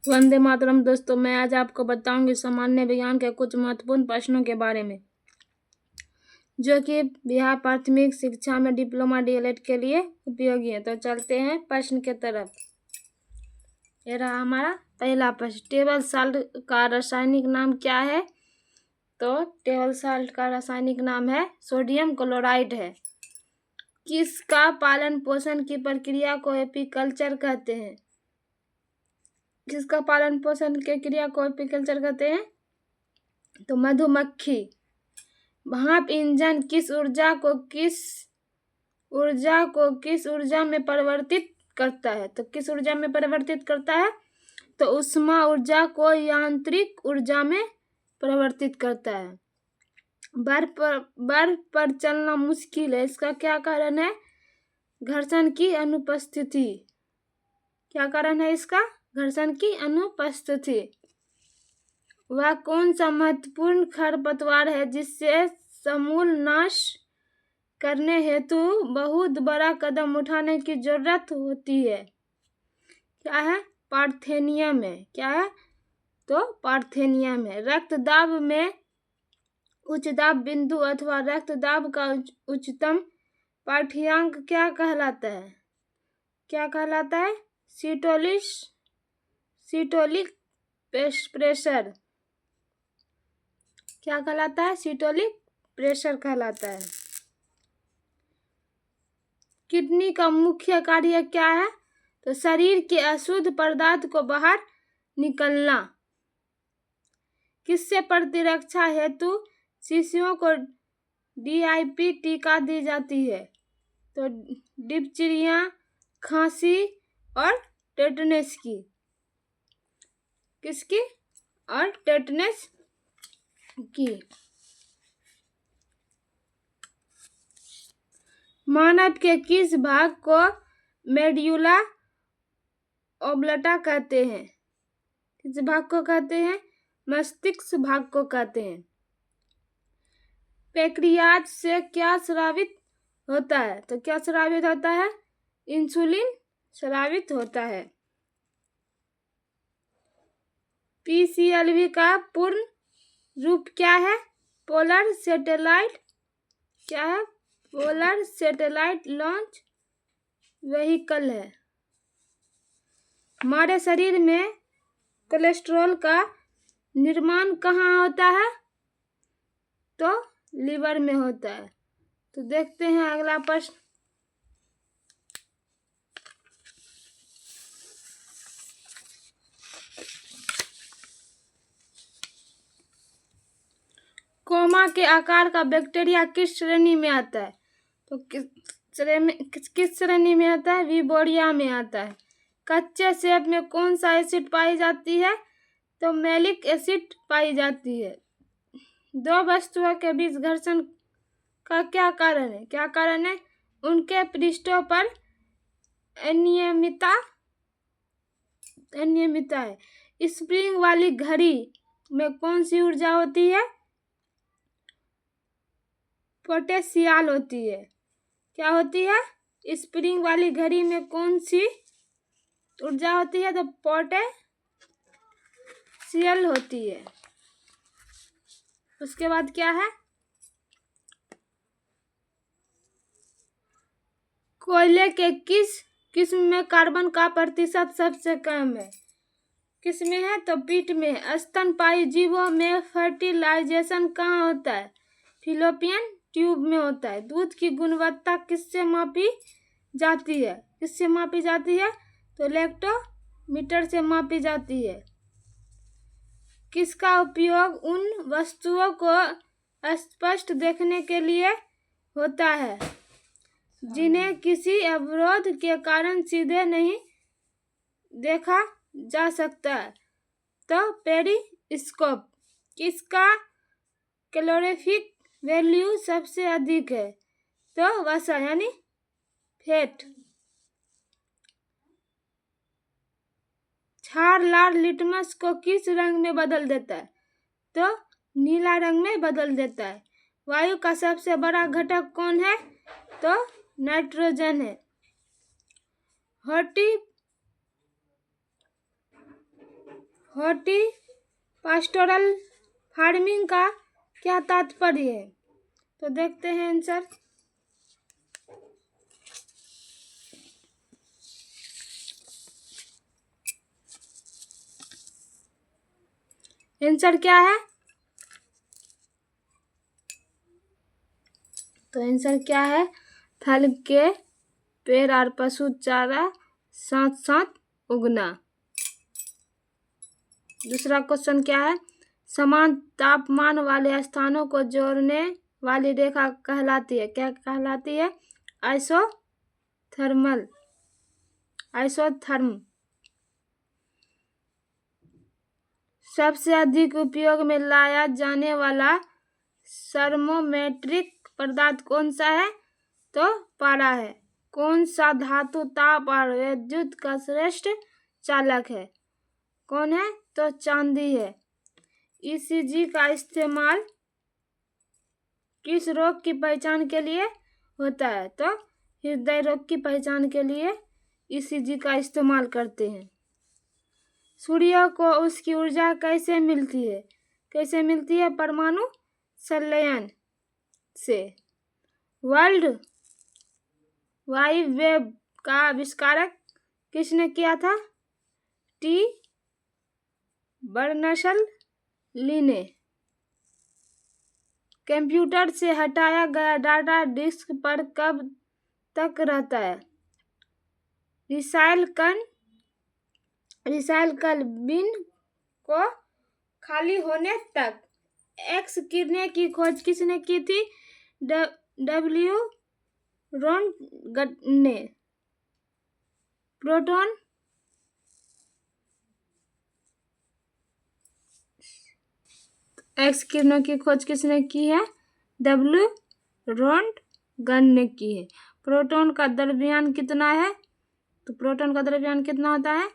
वंदे मातरम। दोस्तों, मैं आज आपको बताऊंगी सामान्य विज्ञान के कुछ महत्वपूर्ण प्रश्नों के बारे में जो कि बिहार प्राथमिक शिक्षा में डिप्लोमा डीएलएड के लिए उपयोगी है। तो चलते हैं प्रश्न के तरफ। ये रहा हमारा पहला प्रश्न। टेबल साल्ट का रासायनिक नाम क्या है? तो टेबल साल्ट का रासायनिक नाम है सोडियम क्लोराइड है। किसका पालन पोषण की प्रक्रिया को एपीकल्चर कहते हैं? किसका पालन पोषण की क्रिया को एपीकल्चर कहते हैं? तो मधुमक्खी। भाप इंजन किस ऊर्जा में परिवर्तित करता है? तो किस ऊर्जा में परिवर्तित करता है? तो ऊष्मा ऊर्जा को यांत्रिक ऊर्जा में परिवर्तित करता है। बर्फ पर चलना मुश्किल है, इसका क्या कारण है? घर्षण की अनुपस्थिति। क्या कारण है इसका? घर्षण की अनुपस्थिति। वह कौन सा महत्वपूर्ण खरपतवार है जिससे समूल नाश करने हेतु बहुत बड़ा कदम उठाने की जरूरत होती है? क्या है? पार्थेनियम है। क्या है? तो पार्थेनियम है। रक्तदाब में उच्च दाब बिंदु अथवा रक्तदाब का उच्चतम पाठ्यांक क्या कहलाता है? क्या कहलाता है? Systolic pressure. क्या कहलाता है? सिस्टोलिक प्रेशर कहलाता है। किडनी का मुख्य कार्य क्या है? तो शरीर के अशुद्ध पदार्थ को बाहर निकलना। किससे प्रतिरक्षा हेतु शिशुओं को डीआईपी टीका दी जाती है? तो डिप्थीरिया, खांसी और टेटनस की। किसकी? और टेटनस की। मानव के किस भाग को मेड्यूला ओब्लाटा कहते हैं? किस भाग को कहते हैं? मस्तिष्क भाग को कहते हैं। पैंक्रियाज से क्या स्रावित होता है? तो क्या स्रावित होता है? इंसुलिन स्रावित होता है। पीसीएलवी का पूर्ण रूप क्या है? Polar satellite. क्या है? पोलर सैटेलाइट लॉन्च व्हीकल है। हमारे शरीर में कोलेस्ट्रॉल का निर्माण कहाँ होता है? तो लीवर में होता है। तो देखते हैं अगला प्रश्न। कोमा के आकार का बैक्टीरिया किस श्रेणी में आता है? तो किस श्रेणी में आता है? विबोरिया में आता है। कच्चे सेब में कौन सा एसिड पाई जाती है? तो मैलिक एसिड पाई जाती है। दो वस्तुओं के बीच घर्षण का क्या कारण है? क्या कारण है? उनके पृष्ठों पर अनियमितता है। स्प्रिंग वाली घड़ी में कौन सी ऊर्जा होती है? पोटेंशियल होती है। क्या होती है? स्प्रिंग वाली घड़ी में कौन सी ऊर्जा होती है? तो पोटेंशियल होती है। उसके बाद क्या है? कोयले के किस किस्म में कार्बन का प्रतिशत सबसे कम है? किस में है? तो पीट में। स्तनपायी जीवों में फर्टिलाइजेशन कहाँ होता है? फिलोपियन ट्यूब में होता है। दूध की गुणवत्ता किससे मापी जाती है? किससे मापी जाती है? तो लैक्टोमीटर से मापी जाती है। किसका उपयोग उन वस्तुओं को स्पष्ट देखने के लिए होता है जिन्हें किसी अवरोध के कारण सीधे नहीं देखा जा सकता है? तो पेरिस्कोप। किसका कैलोरीफिक वैल्यू सबसे अधिक है? तो वसा यानी फैट। क्षार लाल लिटमस को किस रंग में बदल देता है? तो नीला रंग में बदल देता है। वायु का सबसे बड़ा घटक कौन है? तो नाइट्रोजन है। हॉर्टी पास्टोरल फार्मिंग का क्या तात्पर्य है? तो देखते हैं आंसर। आंसर क्या है? तो आंसर क्या है? फल के पेड़ और पशु चारा साथ साथ उगना। दूसरा क्वेश्चन क्या है? समान तापमान वाले स्थानों को जोड़ने वाली रेखा कहलाती है, क्या कहलाती है? Isothermal, isotherm. सबसे अधिक उपयोग में लाया जाने वाला थर्मोमेट्रिक पदार्थ कौन सा है? तो पारा है। कौन सा धातु ताप और विद्युत का श्रेष्ठ चालक है? कौन है? तो चांदी है। ईसीजी का इस्तेमाल किस रोग की पहचान के लिए होता है? तो हृदय रोग की पहचान के लिए ईसीजी का इस्तेमाल करते हैं। सूर्य को उसकी ऊर्जा कैसे मिलती है? कैसे मिलती है? परमाणु संलयन से। वर्ल्ड वाइड वेब का आविष्कारक किसने किया था? टी बर्नर्स-ली ने। कंप्यूटर से हटाया गया डाटा डिस्क पर कब तक रहता है? रिसाइकल बिन को खाली होने तक। एक्स किरणें की खोज किसने की थी? डब्ल्यू रोन्टगन ने। प्रोटॉन एक्स किरणों की खोज किसने की है? डब्ल्यू रोन्टगन ने की है। प्रोटॉन का द्रव्यमान कितना है? तो प्रोटॉन का द्रव्यमान कितना होता है?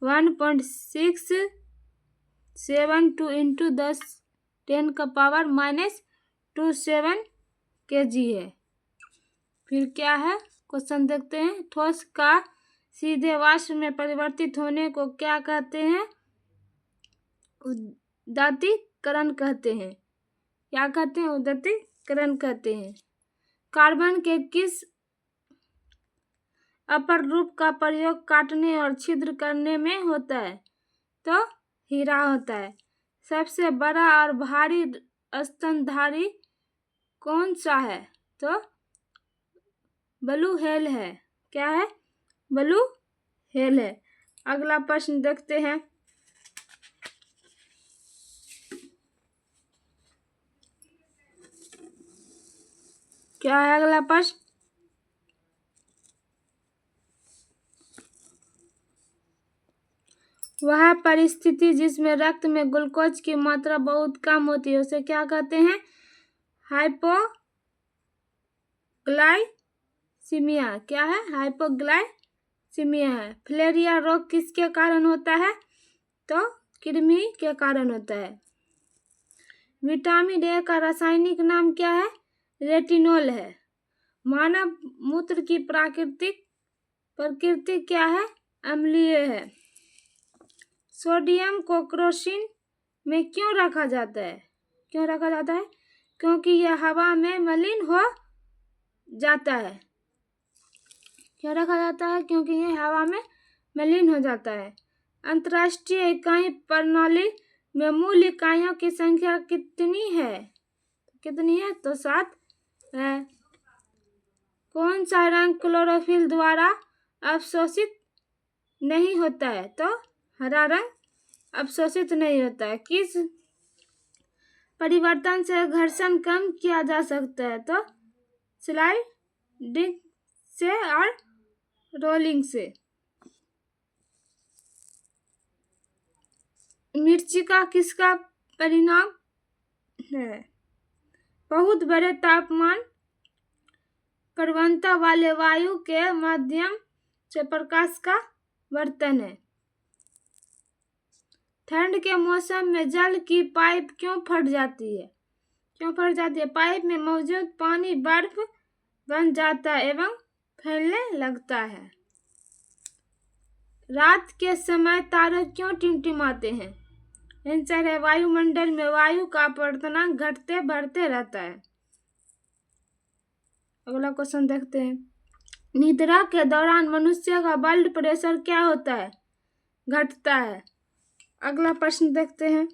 1.672 इंटू 10⁻⁻⁻⁷ kg है। फिर क्या है? क्वेश्चन देखते हैं। ठोस का सीधे वाष्प में परिवर्तित होने को क्या कहते हैं? उदात्तीकरण कहते हैं। क्या कहते हैं? उदात्तीकरण कहते हैं। कार्बन के किस अपर रूप का प्रयोग काटने और छिद्र करने में होता है? तो हीरा होता है। सबसे बड़ा और भारी स्तनधारी कौन सा है? तो ब्लू व्हेल है। क्या है? ब्लू व्हेल है। अगला प्रश्न देखते हैं। क्या है अगला प्रश्न? वह परिस्थिति जिसमें रक्त में ग्लूकोज की मात्रा बहुत कम होती है उसे क्या कहते हैं? हाइपोग्लाइसीमिया। क्या है? हाइपोग्लाइसीमिया है। फिलेरिया रोग किसके कारण होता है? तो कृमि के कारण होता है। विटामिन ए का रासायनिक नाम क्या है? रेटिनॉल है। मानव मूत्र की प्रकृति क्या है? अम्लीय है। सोडियम को क्रोसिन में क्यों रखा जाता है? क्यों रखा जाता है? क्योंकि यह हवा में मलिन हो जाता है। क्यों रखा जाता है? क्योंकि यह हवा में मलिन हो जाता है। अंतर्राष्ट्रीय इकाई प्रणाली में मूल इकाइयों की संख्या कितनी है? कितनी है? तो 7 है। कौन सा रंग क्लोरोफिल द्वारा अवशोषित नहीं होता है? तो हरा रंग अवशोषित नहीं होता है। किस परिवर्तन से घर्षण कम किया जा सकता है? तो स्लाइडिंग से और रोलिंग से। मिर्ची का किसका परिणाम है? बहुत बड़े तापमान प्रवणता वाले वायु के माध्यम से प्रकाश का वर्तन है। ठंड के मौसम में जल की पाइप क्यों फट जाती है? क्यों फट जाती है? पाइप में मौजूद पानी बर्फ बन जाता है एवं फैलने लगता है। रात के समय तारे क्यों टिमटिमाते हैं? आंसर है वायुमंडल में वायु का अपवर्तनांक घटते बढ़ते रहता है। अगला क्वेश्चन देखते हैं। निद्रा के दौरान मनुष्य का ब्लड प्रेशर क्या होता है? घटता है। अगला प्रश्न देखते हैं।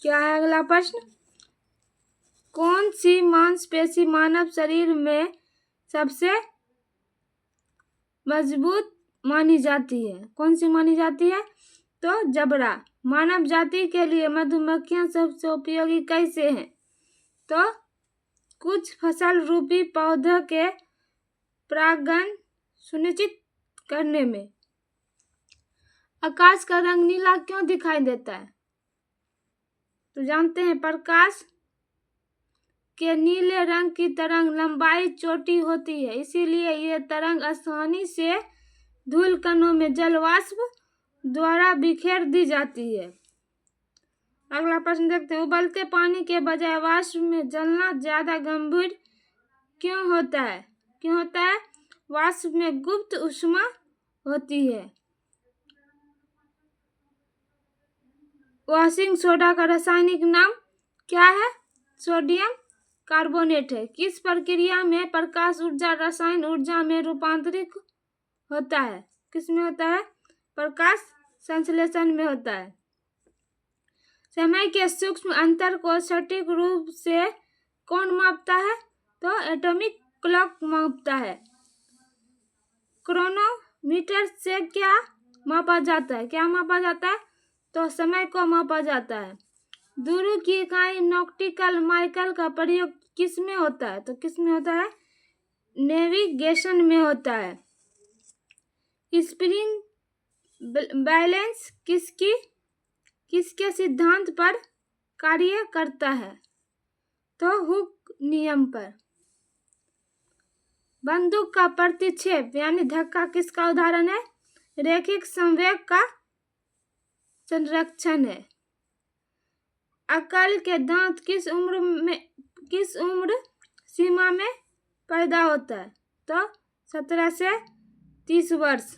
क्या है अगला प्रश्न? कौन सी मांसपेशी मानव शरीर में सबसे मजबूत मानी जाती है? कौन सी मानी जाती है? तो जबड़ा। मानव जाति के लिए मधुमक्खियां सबसे उपयोगी कैसे हैं? तो कुछ फसल रूपी पौधों के परागण सुनिश्चित करने में। आकाश का रंग नीला क्यों दिखाई देता है? तो जानते हैं प्रकाश के नीले रंग की तरंग लंबाई छोटी होती है, इसीलिए ये तरंग आसानी से धूल कणों में जल वाष्प द्वारा बिखेर दी जाती है। अगला प्रश्न देखते हैं। उबलते पानी के बजाय वाष्प में जलना ज्यादा गंभीर क्यों होता है? क्यों होता है? वाष्प में गुप्त ऊष्मा होती है। वॉशिंग सोडा का रासायनिक नाम क्या है? सोडियम कार्बोनेट है। किस प्रक्रिया में प्रकाश ऊर्जा रसायन ऊर्जा में रूपांतरित होता है? किस में होता है? प्रकाश संश्लेषण में होता है। समय के सूक्ष्म अंतर को सटीक रूप से कौन मापता है? तो एटॉमिक क्लॉक मापता है। क्रोनोमीटर से क्या मापा जाता है? क्या मापा जाता है? तो समय को मापा जाता है। दूरी की इकाई नॉटिकल माइल का प्रयोग किस में होता है? तो किस में होता है? नेविगेशन में होता है। स्प्रिंग बैलेंस किसके सिद्धांत पर कार्य करता है? तो हुक नियम पर। बंदूक का प्रतिक्षेप यानी धक्का किसका उदाहरण है? रैखिक संवेग का संरक्षण है। अकल के दांत किस उम्र सीमा में पैदा होता है? तो 17 से 30 वर्ष।